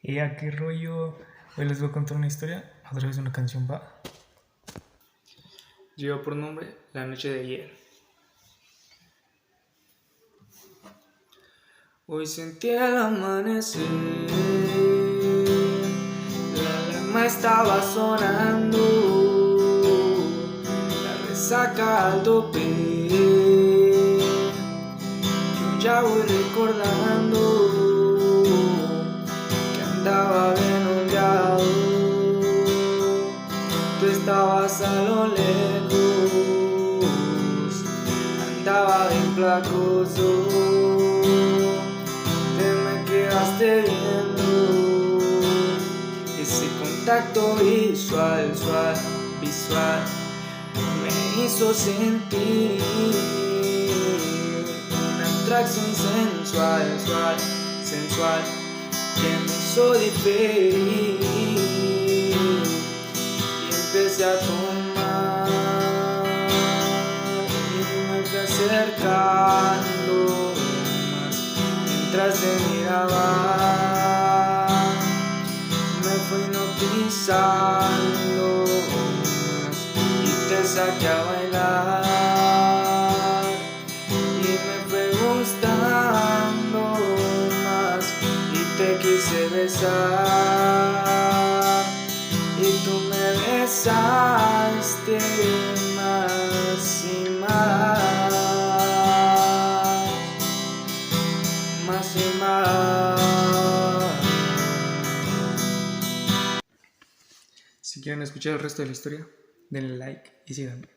¿Qué rollo? Hoy les voy a contar una historia, otra vez una canción, va. Lleva por nombre La noche de ayer. Hoy sentí el amanecer, la alarma estaba sonando, la resaca al tope. Yo ya voy recordando que andaba bien holgado, tú estabas a lo lejos, andaba bien placoso, te me quedaste viendo, ese contacto visual, visual, me hizo sentir una atracción sensual, sensual, que me hizo diferir, y empecé a tomar, y me fui acercando más, mientras te miraba, me fui hipnotizando más, y te saqué a bailar, y me fue gustando más, y te quise besar, y tú me besaste más y más y más. Si quieren escuchar el resto de la historia, denle like y síganme.